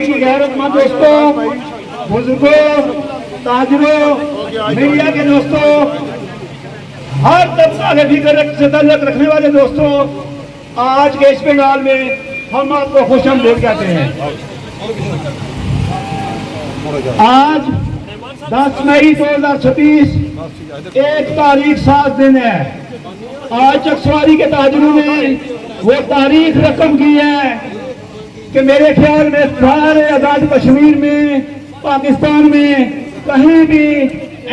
غیرت مند دوستوں، بزرگوں، تاجروں، میڈیا کے دوستوں، ہر طبقہ کے فکر سے تعلق رکھنے والے دوستوں، آج کے اس پینال میں ہم آپ کو خوش آمدید کہتے ہیں۔ آج 10 مئی 2026 ایک تاریخ ساز دن ہے۔ آج چکسواری کے تاجروں نے وہ تاریخ رقم کی ہے کہ میرے خیال میں سارے آزاد کشمیر میں، پاکستان میں کہیں بھی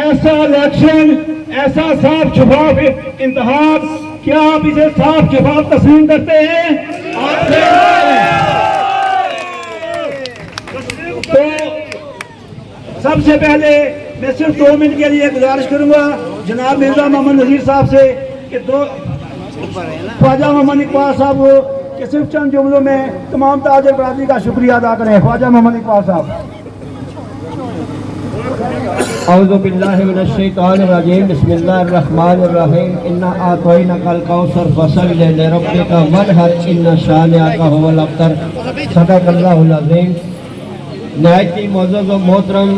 ایسا الیکشن، ایسا صاف شفاف انتخاب، کیا آپ اسے صاف شفاف تسلیم کرتے ہیں؟ تو سب سے پہلے میں صرف 2 منٹ کے لیے گزارش کروں گا جناب مرزا محمد نذیر صاحب سے کہ خواجہ محمد اقبال صاحب کہ صرف چند جملوں میں تمام تاجر برادری کا شکریہ ادا کریں۔ خواجہ محمد اقبال صاحب۔ اعوذ باللہ من الشیطان الرجیم، بسم اللہ الرحمن الرحیم، انا اعطیناک الکوثر فصل لربک وانحر ان شانئک ھو الابتر۔ صدق اللہ العظیم۔ نہایت ہی معزز و محترم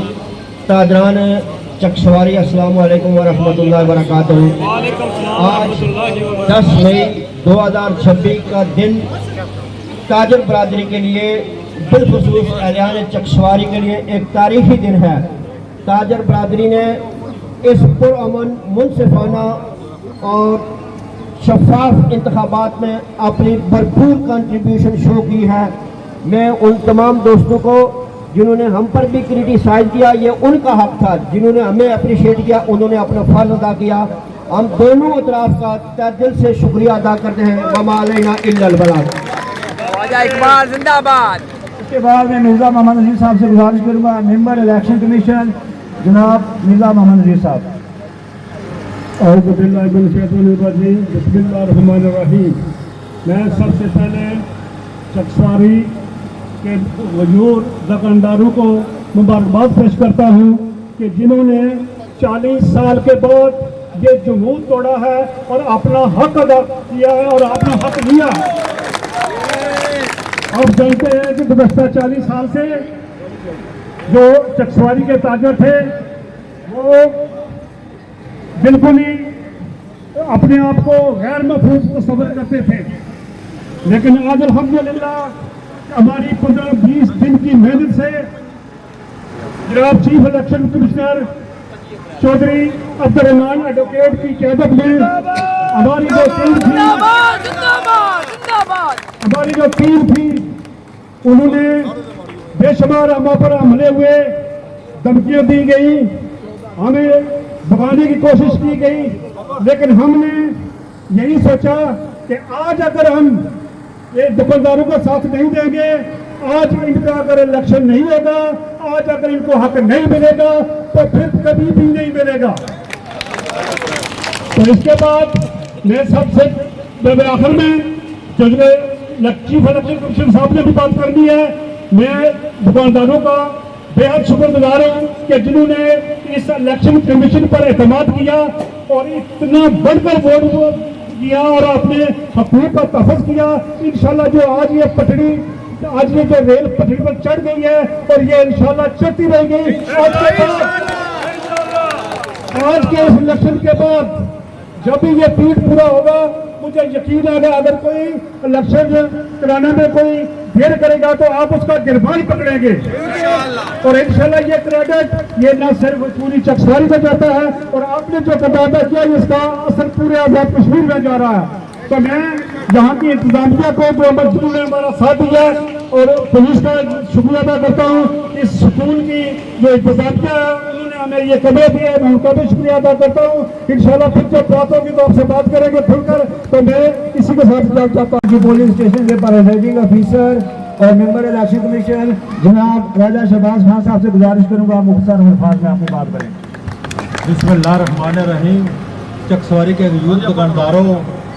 تاجران چکسواری، السلام علیکم ورحمۃ اللہ وبرکاتہ۔ آج 10 مئی 2026 کا دن تاجر برادری کے لیے، بالخصوص اہلیان چکسواری کے لیے ایک تاریخی دن ہے۔ تاجر برادری نے اس پرامن، منصفانہ اور شفاف انتخابات میں اپنی بھرپور کنٹریبیوشن شو کی ہے۔ میں ان تمام دوستوں کو جنہوں نے ہم پر بھی کرٹیسائز کیا، یہ ان کا حق تھا، جنہوں نے ہمیں اپریشیٹ کیا انہوں نے اپنا فرض ادا کیا۔ ہم دونوں اطراف کا تہ دل سے شکریہ ادا کرتے ہیں۔ وما علینا الا البلاغ۔ خواجہ اقبال زندہ باد۔ اس کے بعد میں مرزا محمد نذیر صاحب سے گزارش کروں گا، ممبر الیکشن کمیشن جناب مرزا محمد نذیر صاحب۔ اعوذ باللہ من الشیطان الرجیم، بسم اللہ الرحمن الرحیم۔ میں سب سے پہلے چکسواری کے وجود دکانداروں کو مبارکباد پیش کرتا ہوں کہ جنہوں نے 40 سال کے بعد یہ جمود توڑا ہے اور اپنا حق ادا کیا ہے اور اپنا حق لیا ہے۔ آپ جانتے ہیں کہ گزشتہ 40 سال سے جو چکسواری کے تاجر تھے وہ بالکل ہی اپنے آپ کو غیر محفوظ تصور کرتے تھے، لیکن آج الحمدللہ ہماری 15-20 دن کی محنت سے جناب chief election commissioner Chaudhry Abdul Rahman advocate کی قیادت میں ہماری جو ٹیم تھی انہوں نے بے شمار ہم پر حملے ہوئے، دھمکیاں دی گئی، ہمیں دبانے کی کوشش کی گئی، لیکن ہم نے یہی سوچا کہ آج اگر ہم یہ دکانداروں کا ساتھ نہیں دیں گے، آج ان کا اگر الیکشن نہیں ہوگا، آج اگر ان کو حق نہیں ملے گا تو پھر کبھی بھی نہیں ملے گا۔ تو اس کے بعد میں سب سے آخر میں چیف الیکشن کمیشن صاحب نے بھی بات کرنی ہے، میں دکانداروں کا بے حد شکر گزار ہوں کہ جنہوں نے اس الیکشن کمیشن پر اعتماد کیا اور اتنا بڑھ کر ووٹ کیا اور اپنے حقوق کا تحفظ کیا۔ انشاءاللہ جو آج یہ جو ریل پٹڑی پر چڑھ گئی ہے اور یہ انشاءاللہ چڑھتی رہے گی۔ آج کے اس الیکشن کے بعد جب بھی یہ پیٹ پورا ہوگا، مجھے یقین ہے کہ اگر کوئی الیکشن کرانے میں کوئی دیر کرے گا تو آپ اس کا گربان پکڑیں گے، اور انشاءاللہ یہ کریڈٹ یہ نہ صرف پوری چکسواری میں جاتا ہے اور آپ نے جو تبادلہ کیا اس کا اثر پورے آزاد کشمیر میں جا رہا ہے۔ تو میں یہاں کی انتظامیہ کو جو مزدوروں نے ہمارا ساتھ دیا اور پولیس کا شکریہ ادا کرتا ہوں، اس سکول کی جو انتظامیہ ہے انہوں نے ہمیں یہ کمرے دیے، میں ان کا بھی شکریہ ادا کرتا ہوں۔ انشاءاللہ پھر جب بات ہوگی تو آپ سے بات کریں گے کھل کر، تو میں اسی کے ساتھ جانا چاہتا ہوں کہ پولیس اسٹیشن کے پریزائڈنگ افیسر اور ممبر الیکشن کمیشن جناب راجہ شہباز خان صاحب سے گزارش کروں گا مختصر الفاظ میں آپ کو بات کریں۔ بسم اللہ الرحمن الرحیم۔ چکسواری کے وجود دکانداروں،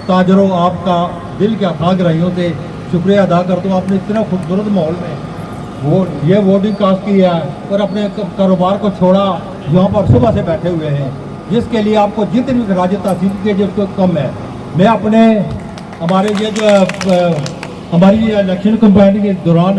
تاجروں، آپ کا دل کے افاق رہیوں سے شکریہ ادا کرتا ہوں۔ آپ نے اتنا خوبصورت ماحول میں یہ ووٹنگ کاسٹ کی ہے اور اپنے کاروبار کو چھوڑا، یہاں پر صبح سے بیٹھے ہوئے ہیں، جس کے لیے آپ کو جتنی خراج تحسین کی جس کو کم ہے۔ میں ہمارے یہ جو ہماری الیکشن کمپین کے دوران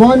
1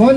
1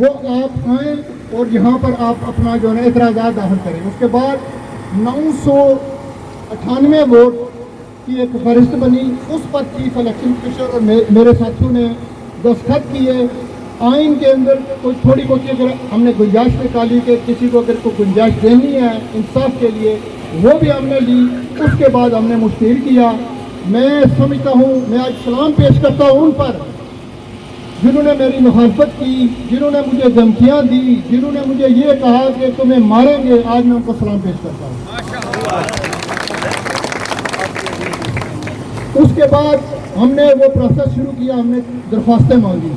وہ آپ آئیں اور یہاں پر آپ اپنا جو ہے نا اعتراضات داخل کریں. اس کے بعد 998 ووٹ کی ایک فہرست بنی, اس پر چیف الیکشن کمشنر اور میرے ساتھیوں نے دستخط کیے. آئین کے اندر کوئی تھوڑی بہت اگر ہم نے گنجائش نکالی کہ کسی کو اگر کوئی گنجائش دینی ہے انصاف کے لیے, وہ بھی ہم نے لی. اس کے بعد ہم نے مشتہر کیا. میں سمجھتا ہوں, میں آج سلام پیش کرتا ہوں ان پر جنہوں نے میری مخالفت کی, جنہوں نے مجھے دھمکیاں دی, جنہوں نے مجھے یہ کہا کہ تمہیں ماریں گے. آج میں ان کو سلام پیش کرتا ہوں. اس کے بعد ہم نے وہ پروسیس شروع کیا. ہم نے درخواستیں مانگی.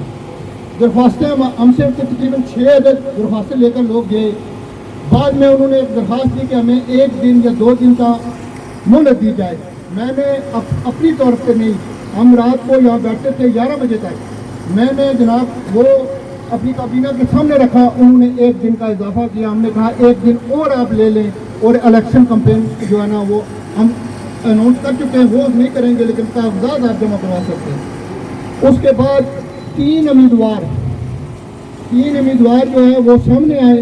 درخواستیں ہم سے تقریباً 6 عدد درخواستیں لے کر لوگ گئے. بعد میں انہوں نے ایک درخواست دی کہ ہمیں 1 دن یا 2 دن کا مہلت دی جائے. میں نے اپنی طور سے نہیں, ہم رات کو یہاں بیٹھتے تھے 11 بجے تک. میں نے جناب وہ اپنی کابینہ کے سامنے رکھا. انہوں نے 1 دن کا اضافہ کیا. ہم نے کہا 1 دن اور آپ لے لیں, اور الیکشن کمپین جو ہے نا وہ ہم اناؤنس کر چکے ہیں, وہ نہیں کریں گے لیکن کاغذات آپ جمع کروا سکتے ہیں. اس کے بعد 3 امیدوار جو ہے وہ سامنے آئے.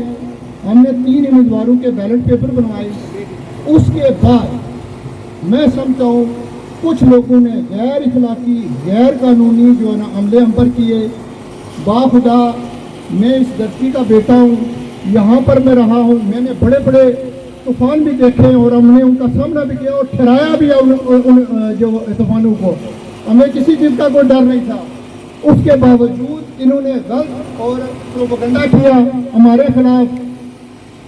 ہم نے 3 امیدواروں کے بیلٹ پیپر بنوائے. اس کے بعد میں سمجھتا ہوں کچھ لوگوں نے غیر اخلاقی غیر قانونی جو ہے نا عملے ہم پر کیے. باخدا میں اس دھرتی کا بیٹا ہوں, یہاں پر میں رہا ہوں. میں نے بڑے بڑے طوفان بھی دیکھے اور ہم نے ان کا سامنا بھی کیا اور ٹھہرایا بھی ان جو طوفانوں کو. ہمیں کسی چیز کا کوئی ڈر نہیں تھا. اس کے باوجود انہوں نے غلط اور پروپیگنڈا کیا ہمارے خلاف.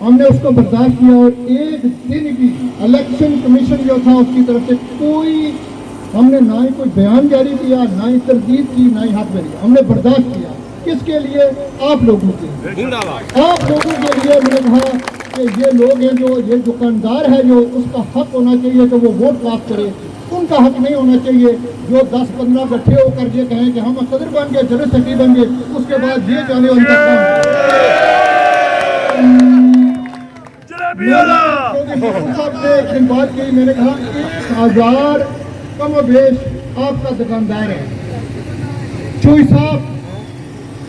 ہم نے اس کو برداشت کیا اور 1 دن بھی الیکشن کمیشن جو تھا اس کی طرف سے کوئی, ہم نے نہ ہی کوئی بیان جاری کیا, نہ ہی تردید کی, نہ ہی ہاتھ بھری. ہم نے برداشت کیا. کس کے لیے؟ آپ لوگوں کے لیے. آپ لوگوں کے لیے میں نے کہا کہ یہ لوگ ہیں جو یہ دکاندار ہے جو اس کا حق ہونا چاہیے کہ وہ ووٹ کاسٹ کرے. ان کا حق نہیں ہونا چاہیے جو 10-15 اکٹھے ہو کر یہ کہیں کہ ہم صدر بن گئے, جنرل سیکرٹری بن گئے, اس کے بعد یہ جانے ان کا کام. بات کی, میں نے کہا 1000 کم و بیش آپ کا دکاندار ہے. چوئی صاحب,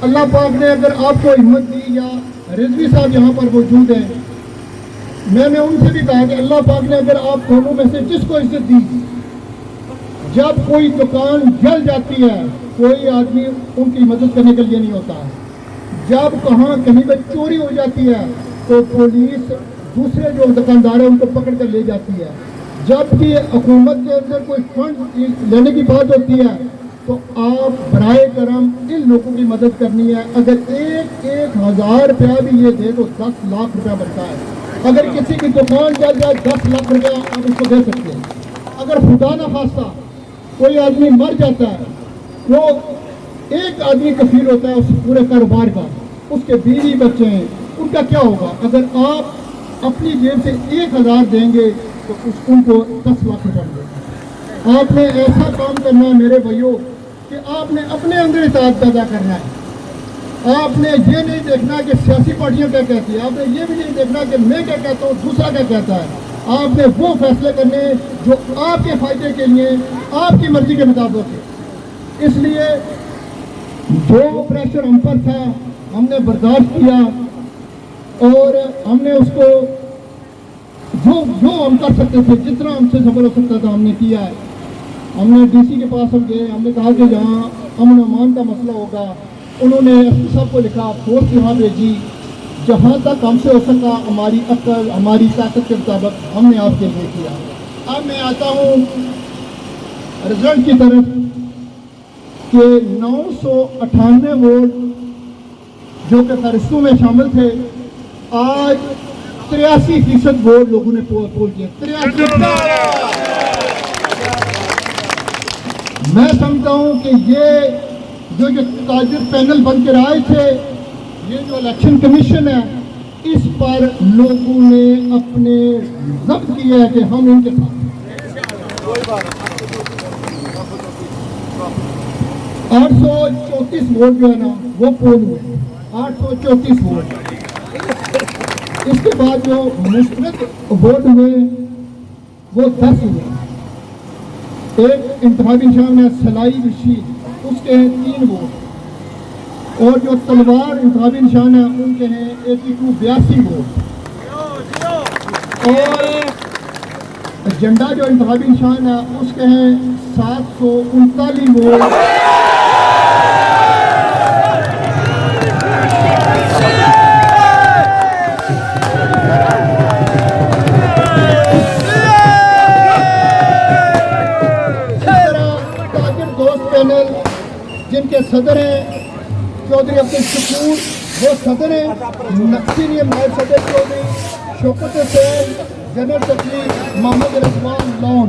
اللہ پاک نے اگر آپ کو ہمت دی, یا رضوی صاحب یہاں پر موجود ہیں, میں نے ان سے بھی کہا کہ اللہ پاک نے اگر آپ دونوں میں سے جس کو عزت دی, جب کوئی دکان جل جاتی ہے کوئی آدمی ان کی مدد کرنے کے لیے نہیں ہوتا ہے. جب کہیں پہ چوری ہو جاتی ہے تو پولیس دوسرے جو دکاندار ہیں ان کو پکڑ کر لے جاتی ہے. جب بھی حکومت کے اندر کوئی فنڈ لینے کی بات ہوتی ہے تو آپ برائے کرم ان لوگوں کی مدد کرنی ہے. اگر 1,000 روپیہ بھی یہ دے تو 10 لاکھ روپیہ بنتا ہے. اگر کسی کی دکان جل جائے 10 لاکھ روپیہ آپ اس کو دے سکتے ہیں. اگر خدا نہ خواستہ کوئی آدمی مر جاتا ہے, وہ ایک آدمی کفیل ہوتا ہے اس پورے کاروبار کا, اس کے بیوی بچے ہیں, ان کا کیا ہوگا؟ اگر آپ اپنی جیب سے 1,000 دیں گے تو ان کو 10 لاکھ روپیہ دیں گے. آپ نے ایسا کام کرنا ہے میرے بھائیوں کہ آپ نے اپنے اندر اطاعت پیدا کرنا ہے. آپ نے یہ نہیں دیکھنا کہ سیاسی پارٹیاں کیا کہتی ہیں, آپ نے یہ بھی نہیں دیکھنا کہ میں کیا کہتا ہوں دوسرا کیا کہتا ہے. آپ نے وہ فیصلے کرنے جو آپ کے فائدے کے لیے آپ کی مرضی کے مطابق ہے. اس لیے جو پریشر ہم پر تھا ہم نے برداشت کیا اور ہم نے اس کو جو ہم کر سکتے تھے, جتنا ہم سے سفر ہو سکتا تھا ہم نے کیا ہے. ہم نے ڈی سی کے پاس ہم گئے, ہم نے کہا کہ جہاں امن و امان کا مسئلہ ہوگا, انہوں نے ایس پی صاحب کو لکھا, فورس یہاں بھیجی. جہاں تک ہم سے ہو سکا ہماری عقل ہماری طاقت کے مطابق ہم نے آپ کے لیے کیا. اب میں آتا ہوں رزلٹ کی طرف کہ 998 ووٹ جو کہ فہرستوں میں شامل تھے, آج 83% ووٹ لوگوں نے پول کیا. 83%. میں سمجھتا ہوں کہ یہ جو تاجر پینل بن کے آئے تھے, یہ جو الیکشن کمیشن ہے, اس پر لوگوں نے اپنے ضبط کیا ہے کہ ہم ان کے ساتھ 834 ووٹ جو ہے نا وہ پول ہوئے, 834 ووٹ. اس کے بعد جو مسترد ووٹ ہوئے وہ 10 ہوئے. ایک انتخابی نشان ہے سلائی رشید, اس کے 3 ووٹ. اور جو تلوار انتخابی نشان ہے ان کے ہیں 82 ووٹ، اور جھنڈا جو انتخابی نشان ہے اس کے ہیں 739 ووٹ۔ پینل جن کے صدر ہیں چودھری عبد الشکور، وہ صدر ہیں، نقشی نائب صدر چودھری شوکت حسین، جنرل سیکرٹری محمد رضوان لون۔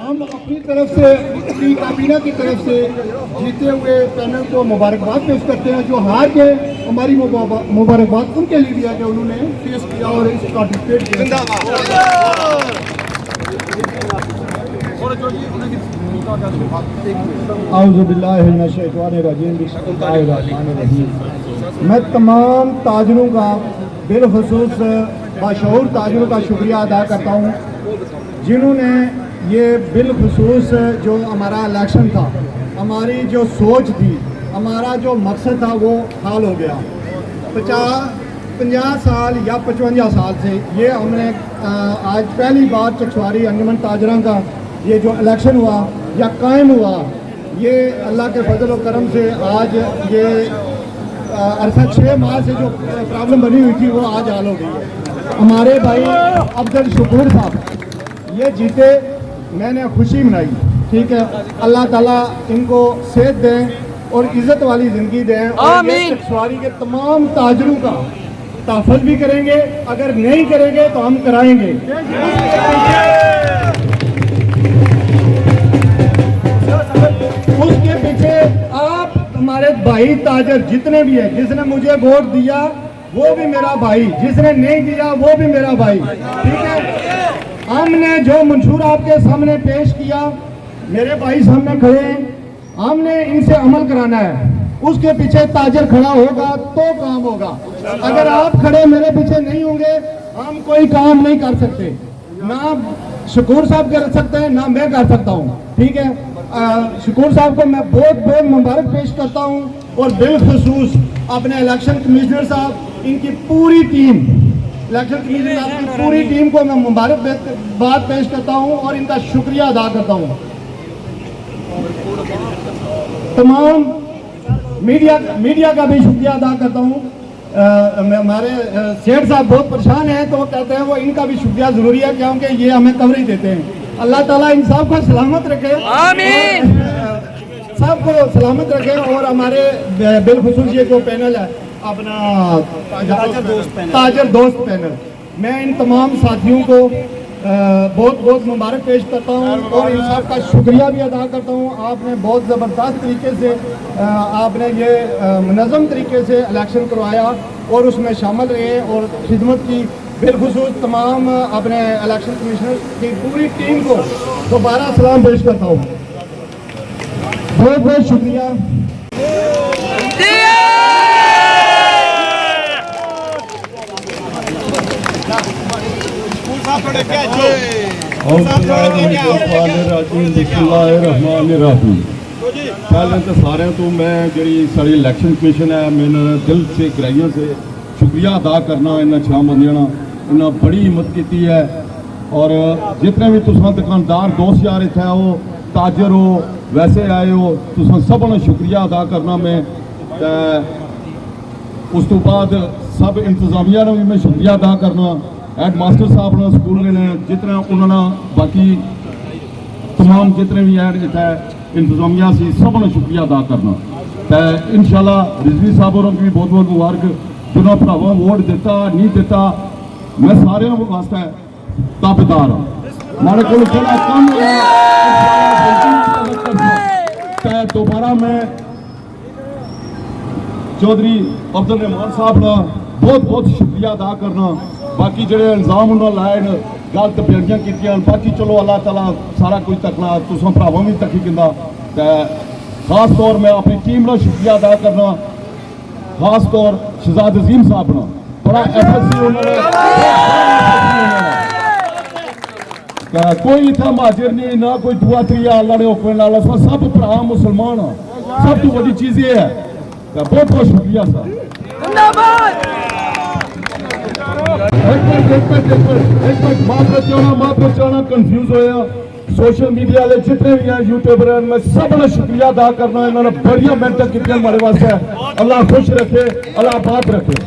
ہم اپنی طرف سے، اپنی کابینہ کی طرف سے جیتے ہوئے پینل کو مبارکباد پیش کرتے ہیں۔ جو ہار گئے ہماری مبارکباد ان کے لیے دیا کہ انہوں نے فیس کیا اور اس پارٹیسپیٹ کیا۔ اعوذ باللہ من الشیطان الرجیم، بسم اللہ الرحمن الرحیم۔ میں تمام تاجروں کا، بالخصوص باشعور تاجروں کا شکریہ ادا کرتا ہوں جنہوں نے یہ بالخصوص جو ہمارا الیکشن تھا، ہماری جو سوچ تھی، ہمارا جو مقصد تھا وہ حال ہو گیا۔ 50 سال یا 55 سال سے یہ ہم نے آج پہلی بار چکسواری انجمن تاجروں کا یہ جو الیکشن ہوا یا قائم ہوا، یہ اللہ کے فضل و کرم سے آج یہ عرصہ 6 ماہ سے جو پرابلم بنی ہوئی تھی وہ آج حل ہو گئی۔ ہمارے بھائی عبد الشکور صاحب یہ جیتے، میں نے خوشی منائی، ٹھیک ہے۔ اللہ تعالیٰ ان کو صحت دیں اور عزت والی زندگی دیں، اور یہ چکسواری کے تمام تاجروں کا تحفظ بھی کریں گے، اگر نہیں کریں گے تو ہم کرائیں گے۔ اس کے پیچھے آپ ہمارے بھائی تاجر جتنے بھی ہیں، جس نے مجھے ووٹ دیا وہ بھی میرا بھائی، جس نے نہیں دیا وہ بھی میرا بھائی، ٹھیک ہے۔ ہم نے جو منشور آپ کے سامنے پیش کیا، میرے بھائی سامنے کھڑے ہیں، ہم نے ان سے عمل کرانا ہے۔ اس کے پیچھے تاجر کھڑا ہوگا تو کام ہوگا، اگر آپ کھڑے میرے پیچھے نہیں ہوں گے ہم کوئی کام نہیں کر سکتے، نہ شکور صاحب کر سکتے ہیں نہ میں کر سکتا ہوں، ٹھیک ہے۔ شکور صاحب کو میں بہت بہت مبارک پیش کرتا ہوں، اور بالخصوص اپنے الیکشن کمشنر صاحب، ان کی پوری ٹیم، الیکشن کمیشن صاحب کی پوری ٹیم کو میں مبارکباد پیش کرتا ہوں اور ان کا شکریہ ادا کرتا ہوں۔ تمام میڈیا کا بھی شکریہ ادا کرتا ہوں۔ ہمارے سیٹھ صاحب بہت پریشان ہیں تو وہ کہتے ہیں وہ ان کا بھی شکریہ ضروری ہے کیونکہ یہ ہمیں کوریج دیتے ہیں۔ اللہ تعالیٰ ان سب کو سلامت رکھے، آمین، سب کو سلامت رکھے، اور ہمارے بالخصوص یہ جو پینل ہے اپنا تاجر دوست پینل، میں ان تمام ساتھیوں کو بہت بہت مبارک پیش کرتا ہوں اور ان سب کا شکریہ بھی ادا کرتا ہوں۔ آپ نے بہت زبردست طریقے سے، آپ نے یہ منظم طریقے سے الیکشن کروایا اور اس میں شامل رہے اور خدمت کی۔ بالخصوص تمام اپنے الیکشن کمیشنر کی پوری ٹیم کو دوبارہ سلام پیش کرتا ہوں، بہت بہت شکریہ۔ پہلے تو سارے تو میں جی ساری الیکشن کمیشن ہے میں دل سے گہرائیوں سے شکریہ ادا کرنا، انہیں 6 بندیاں انہیں بڑی ہمت کی ہے، اور جتنے بھی تساں دکاندار دوست یار اتنے ہو، تاجر ہو، ویسے آئے ہو، تساں سب نے شکریہ ادا کرنا میں۔ اس تو بعد سب انتظامیہ نے بھی میں شکریہ ادا کرنا، ہیڈ ماسٹر صاحب نے سکول نے جتنا انہوں نے باقی تمام جتنے بھی اتنے انتظامیہ سی سب نے شکریہ ادا کرنا۔ انشاءاللہ رضوی صاحب اور بھی بہت بہت مبارک، جنہوں نے ووٹ دیتا نہیں دیتا میں سارے واسطے تابدار ہوں ہمارے کو تھوڑا کم ہوا دوبارہ میں چودھری عبد الرحمان صاحب کا بہت بہت شکریہ ادا کرنا باقی جڑے الزام انہوں نے لائے غلط بیڑیاں کی باقی چلو اللہ تعالیٰ سارا کچھ تکنا تساں بھراواں بھی تکی کہندا خاص طور میں اپنی ٹیم کا شکریہ ادا کرنا خاص طور شہزاد عظیم صاحب نے بڑا ایفرٹ کوئی اتنا مہاجر نہیں نہ کوئی دعا تری اللہ نے حکم لالا سب بھرا مسلمان ہاں سب تو بڑی چیز یہ ہے بہت بہت شکریہ سر معاف بچانا کنفیوز ہویا سوشل میڈیا والے جتنے بھی ہیں یوٹیوبر ہیں میں سب نے شکریہ ادا کرنا انہوں نے بڑی محنت کی ہمارے واسطے اللہ خوش رکھے اللہ آباد رکھے